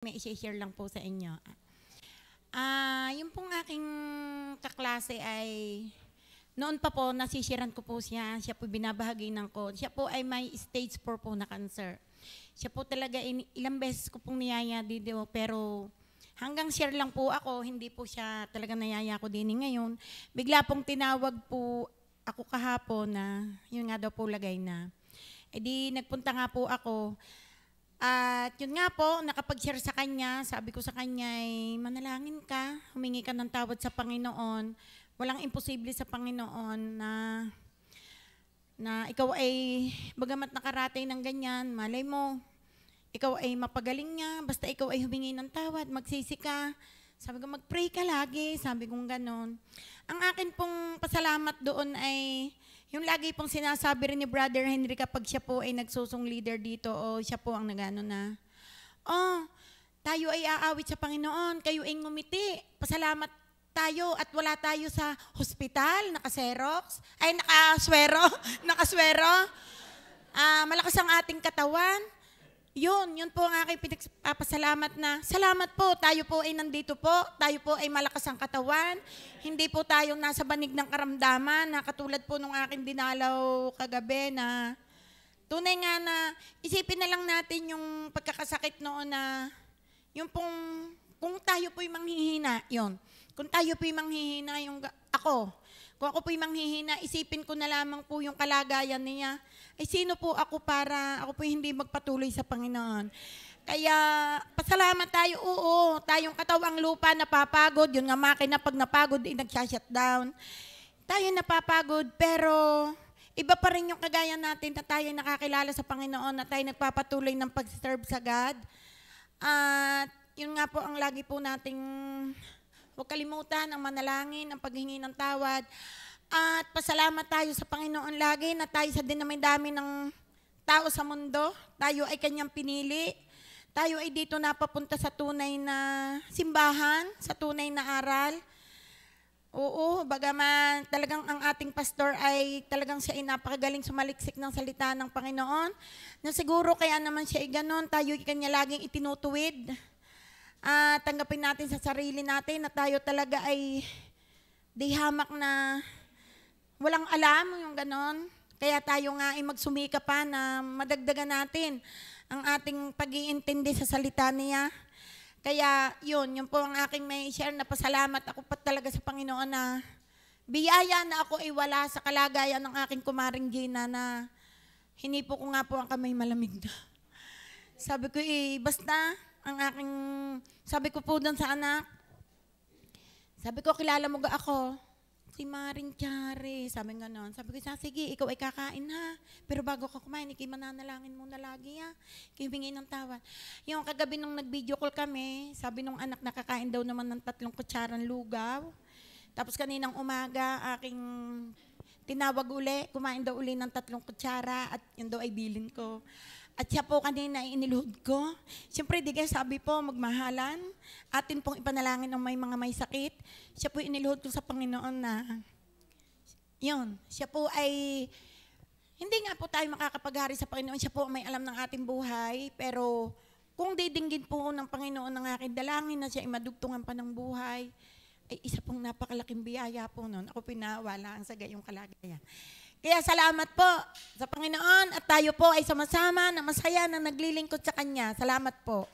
May i-share lang po sa inyo. Yung pong aking kaklase ay, noon pa po, nasishiran ko po siya. Siya po binabahaginan ko. Siya po ay may stage 4 po na cancer. Siya po talaga, ilang beses ko pong niyaya dito, pero hanggang share lang po ako, hindi po siya talaga nayaya ko din ngayon. Bigla pong tinawag po ako kahapon na, yun nga daw po lagay na. E di nagpunta nga po ako. At yun nga po, nakapag-share sa kanya, sabi ko sa kanya ay manalangin ka, humingi ka ng tawad sa Panginoon. Walang imposible sa Panginoon na ikaw ay bagamat nakarating ng ganyan, malay mo, ikaw ay mapagaling niya, basta ikaw ay humingi ng tawad, magsisi ka. Sabi ko, mag-pray ka lagi, sabi kong ganon. Ang akin pong pasalamat doon ay, yung lagi pong sinasabi rin ni Brother Henry kapag siya po ay nagsusong leader dito o siya po ang nagano na, tayo ay aawit sa Panginoon, kayo ay ngumiti, pasalamat tayo at wala tayo sa hospital, nakaswero, malakas ang ating katawan. Yun po ang aking pinagpapasalamat na, salamat po, tayo po ay nandito po, tayo po ay malakas ang katawan, hindi po tayong nasa banig ng karamdaman, na katulad po nung aking dinalaw kagabi na, tunay nga na, isipin na lang natin yung pagkakasakit noon na, yung pong, kung tayo po'y manghihina, yun, kung tayo po'y manghihina, kung ako po'y manghihina, isipin ko na lamang po yung kalagayan niya. Ay sino po ako para ako po'y hindi magpatuloy sa Panginoon. Kaya pasalamat tayo, tayong katawang lupa napapagod, yun nga makina pag napagod, nag-shutdown. Tayo napapagod, pero iba pa rin yung kagaya natin na tayo nakakilala sa Panginoon, na tayo nagpapatuloy ng pag-serve sa God. At yun nga po ang lagi po nating huwag kalimutan ang manalangin, ang paghingi ng tawad. At pasalamat tayo sa Panginoon lagi na tayo sa dinami-dami ng tao sa mundo. Tayo ay kanyang pinili. Tayo ay dito napapunta sa tunay na simbahan, sa tunay na aral. Oo, bagaman talagang ang ating pastor ay talagang siya ay napakagaling sumaliksik ng salita ng Panginoon. Na siguro kaya naman siya ay ganon, tayo ay kanya laging itinutuwid. Tanggapin natin sa sarili natin na tayo talaga ay di hamak na walang alam, yung ganon. Kaya tayo nga ay magsumika pa na madagdagan natin ang ating pag-iintindi sa salita niya. Kaya yun po ang aking may share na pasalamat ako pa talaga sa Panginoon na biyaya na ako ay wala sa kalagayan ng aking kumaring Gina na hinipo ko nga po ang kamay malamig na. Sabi ko basta ang aking, sabi ko po doon sa anak, sabi ko, kilala mo ga ako? Si Maring Chari, sabi nga noon. Sabi ko, sige, ikaw ay kakain ha. Pero bago ka kumain, ikay mananalangin muna lagi ha. Ikay humingi ng tawad. Yung kagabi nung nag-video call kami, sabi nung anak, nakakain daw naman ng 3 kutsarang lugaw. Tapos kaninang umaga, aking tinawag uli, kumain daw uli ng 3 kutsara at yun daw ay bilin ko. At siya po kanina ay iniluhod ko. Siyempre, di kaya sabi po, magmahalan. Atin pong ipanalangin ng may mga may sakit. Siya po iniluhod ko sa Panginoon na, yun, siya po ay, hindi nga po tayo makakapaghari sa Panginoon. Siya po may alam ng ating buhay. Pero kung didinggin po ng Panginoon ng aking dalangin na siya ay madugtungan pa ng buhay, ay isa pong napakalaking biyaya po noon. Ako pinawala ang sa gayong kalagayan. Kaya salamat po sa Panginoon at tayo po ay sama-sama na masaya na naglilingkod sa Kanya. Salamat po.